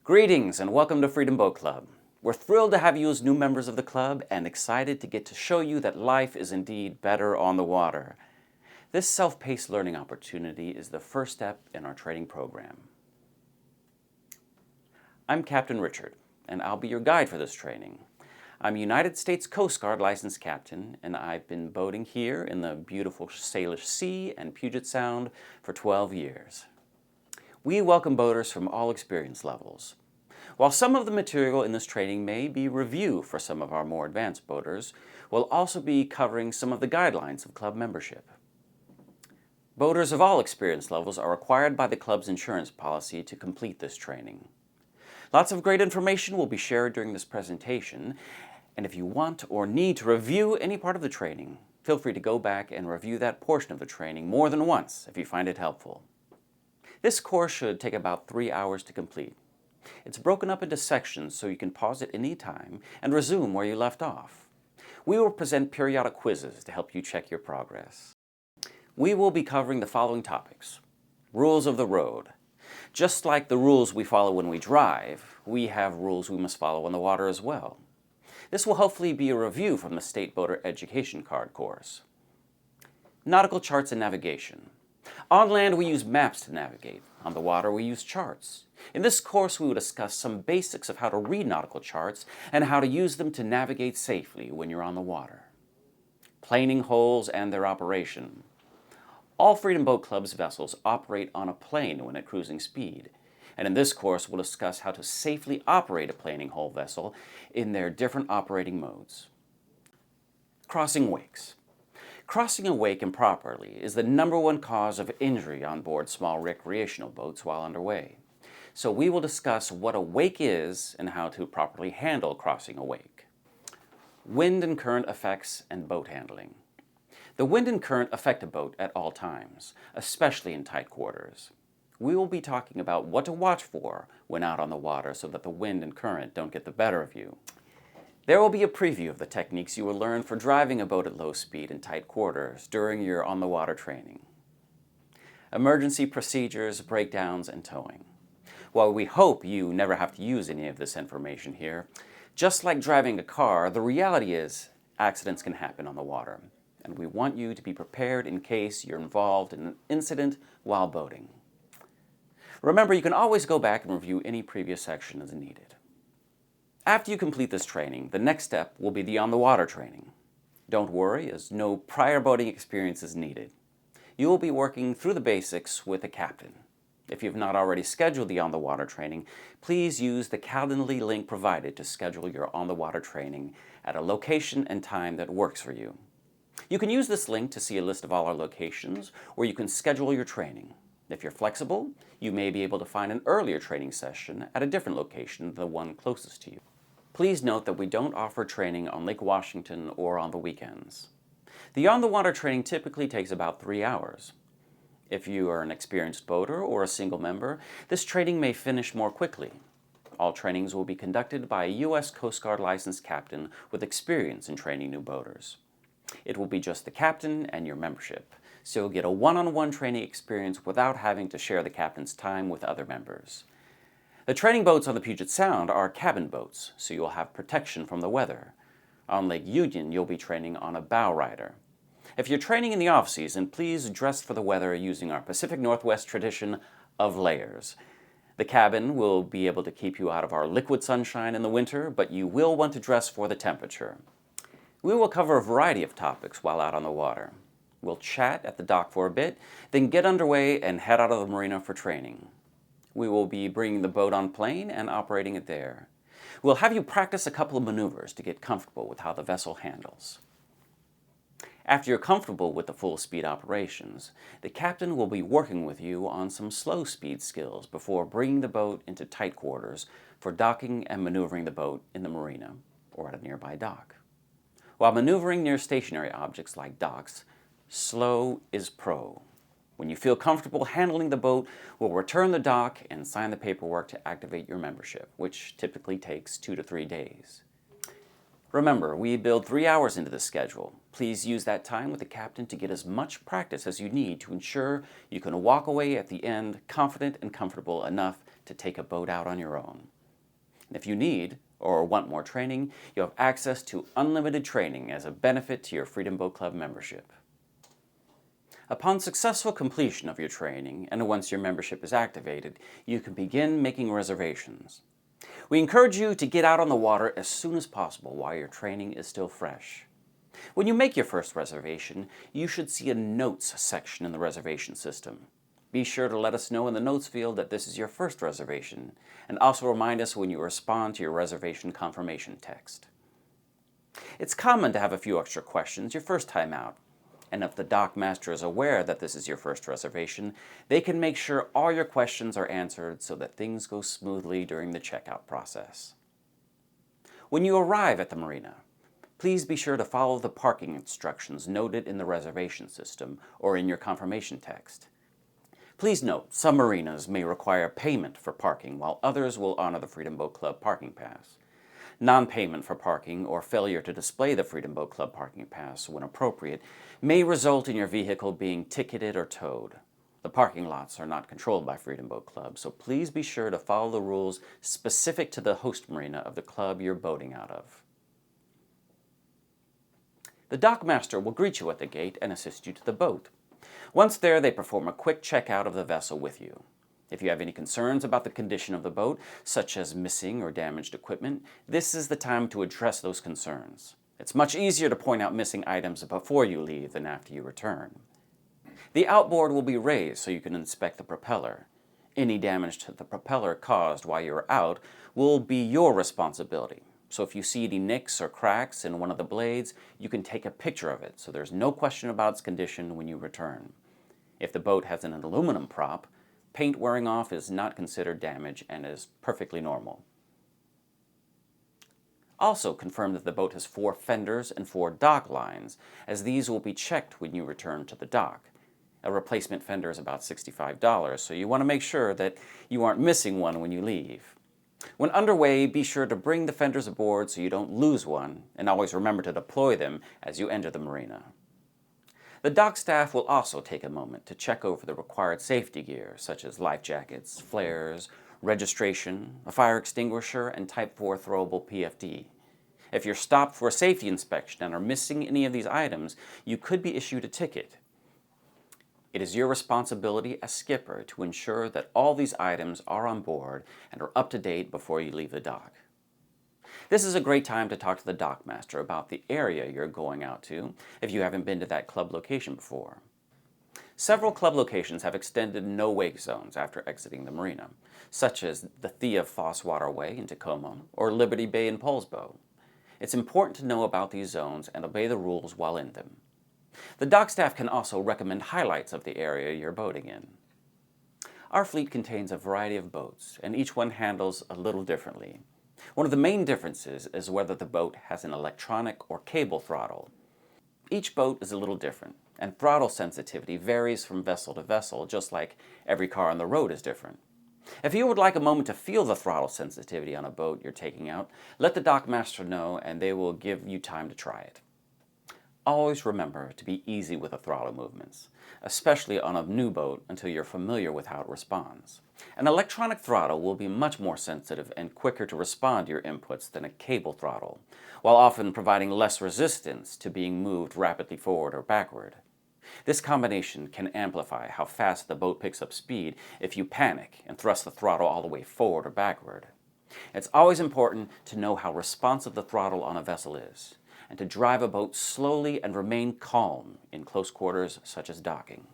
Greetings and welcome to Freedom Boat Club. We're thrilled to have you as new members of the club and excited to get to show you that life is indeed better on the water. This self-paced learning opportunity is the first step in our training program. I'm Captain Richard, and I'll be your guide for this training. I'm a United States Coast Guard licensed captain, and I've been boating here in the beautiful Salish Sea and Puget Sound for 12 years. We welcome boaters from all experience levels. While some of the material in this training may be review for some of our more advanced boaters, we'll also be covering some of the guidelines of club membership. Boaters of all experience levels are required by the club's insurance policy to complete this training. Lots of great information will be shared during this presentation, and if you want or need to review any part of the training, feel free to go back and review that portion of the training more than once if you find it helpful. This course should take about 3 hours to complete. It's broken up into sections so you can pause at any time and resume where you left off. We will present periodic quizzes to help you check your progress. We will be covering the following topics. Rules of the road. Just like the rules we follow when we drive, we have rules we must follow on the water as well. This will hopefully be a review from the State Boater Education Card course. Nautical charts and navigation. On land, we use maps to navigate. On the water, we use charts. In this course, we will discuss some basics of how to read nautical charts and how to use them to navigate safely when you're on the water. Planing holes and their operation. All Freedom Boat Club's vessels operate on a plane when at cruising speed. And in this course, we'll discuss how to safely operate a planing hole vessel in their different operating modes. Crossing wakes. Crossing a wake improperly is the #1 cause of injury on board small recreational boats while underway. So we will discuss what a wake is and how to properly handle crossing a wake. Wind and current effects and boat handling. The wind and current affect a boat at all times, especially in tight quarters. We will be talking about what to watch for when out on the water so that the wind and current don't get the better of you. There will be a preview of the techniques you will learn for driving a boat at low speed in tight quarters during your on-the-water training. Emergency procedures, breakdowns, and towing. While we hope you never have to use any of this information here, just like driving a car, the reality is accidents can happen on the water, and we want you to be prepared in case you're involved in an incident while boating. Remember, you can always go back and review any previous section as needed. After you complete this training, the next step will be the on-the-water training. Don't worry, as no prior boating experience is needed. You will be working through the basics with a captain. If you have not already scheduled the on-the-water training, please use the Calendly link provided to schedule your on-the-water training at a location and time that works for you. You can use this link to see a list of all our locations, or you can schedule your training. If you're flexible, you may be able to find an earlier training session at a different location than the one closest to you. Please note that we don't offer training on Lake Washington or on the weekends. The on-the-water training typically takes about 3 hours. If you are an experienced boater or a single member, this training may finish more quickly. All trainings will be conducted by a U.S. Coast Guard licensed captain with experience in training new boaters. It will be just the captain and your membership, so you'll get a one-on-one training experience without having to share the captain's time with other members. The training boats on the Puget Sound are cabin boats, so you'll have protection from the weather. On Lake Union, you'll be training on a bow rider. If you're training in the off-season, please dress for the weather using our Pacific Northwest tradition of layers. The cabin will be able to keep you out of our liquid sunshine in the winter, but you will want to dress for the temperature. We will cover a variety of topics while out on the water. We'll chat at the dock for a bit, then get underway and head out of the marina for training. We will be bringing the boat on plane and operating it there. We'll have you practice a couple of maneuvers to get comfortable with how the vessel handles. After you're comfortable with the full speed operations, the captain will be working with you on some slow speed skills before bringing the boat into tight quarters for docking and maneuvering the boat in the marina or at a nearby dock. While maneuvering near stationary objects like docks, slow is pro. When you feel comfortable handling the boat, we'll return the dock and sign the paperwork to activate your membership, which typically takes 2 to 3 days. Remember, we build 3 hours into the schedule. Please use that time with the captain to get as much practice as you need to ensure you can walk away at the end confident and comfortable enough to take a boat out on your own. And if you need or want more training, you have access to unlimited training as a benefit to your Freedom Boat Club membership. Upon successful completion of your training, and once your membership is activated, you can begin making reservations. We encourage you to get out on the water as soon as possible while your training is still fresh. When you make your first reservation, you should see a notes section in the reservation system. Be sure to let us know in the notes field that this is your first reservation, and also remind us when you respond to your reservation confirmation text. It's common to have a few extra questions your first time out, and if the dock master is aware that this is your first reservation, they can make sure all your questions are answered so that things go smoothly during the checkout process. When you arrive at the marina, please be sure to follow the parking instructions noted in the reservation system or in your confirmation text. Please note, some marinas may require payment for parking, while others will honor the Freedom Boat Club parking pass. Non-payment for parking or failure to display the Freedom Boat Club parking pass when appropriate may result in your vehicle being ticketed or towed. The parking lots are not controlled by Freedom Boat Club, so please be sure to follow the rules specific to the host marina of the club you're boating out of. The dockmaster will greet you at the gate and assist you to the boat. Once there, they perform a quick checkout of the vessel with you. If you have any concerns about the condition of the boat, such as missing or damaged equipment, this is the time to address those concerns. It's much easier to point out missing items before you leave than after you return. The outboard will be raised so you can inspect the propeller. Any damage to the propeller caused while you're out will be your responsibility. So if you see any nicks or cracks in one of the blades, you can take a picture of it so there's no question about its condition when you return. If the boat has an aluminum prop, paint wearing off is not considered damage and is perfectly normal. Also confirm that the boat has 4 fenders and 4 dock lines, as these will be checked when you return to the dock. A replacement fender is about $65, so you want to make sure that you aren't missing one when you leave. When underway, be sure to bring the fenders aboard so you don't lose one, and always remember to deploy them as you enter the marina. The dock staff will also take a moment to check over the required safety gear, such as life jackets, flares, registration, a fire extinguisher, and Type 4 throwable PFD. If you're stopped for a safety inspection and are missing any of these items, you could be issued a ticket. It is your responsibility as skipper to ensure that all these items are on board and are up to date before you leave the dock. This is a great time to talk to the dockmaster about the area you're going out to if you haven't been to that club location before. Several club locations have extended no-wake zones after exiting the marina, such as the Thea Foss Waterway in Tacoma or Liberty Bay in Poulsbo. It's important to know about these zones and obey the rules while in them. The dock staff can also recommend highlights of the area you're boating in. Our fleet contains a variety of boats, and each one handles a little differently. One of the main differences is whether the boat has an electronic or cable throttle. Each boat is a little different, and throttle sensitivity varies from vessel to vessel, just like every car on the road is different. If you would like a moment to feel the throttle sensitivity on a boat you're taking out, let the dockmaster know and they will give you time to try it. Always remember to be easy with the throttle movements, especially on a new boat until you're familiar with how it responds. An electronic throttle will be much more sensitive and quicker to respond to your inputs than a cable throttle, while often providing less resistance to being moved rapidly forward or backward. This combination can amplify how fast the boat picks up speed if you panic and thrust the throttle all the way forward or backward. It's always important to know how responsive the throttle on a vessel is, and to drive a boat slowly and remain calm in close quarters such as docking.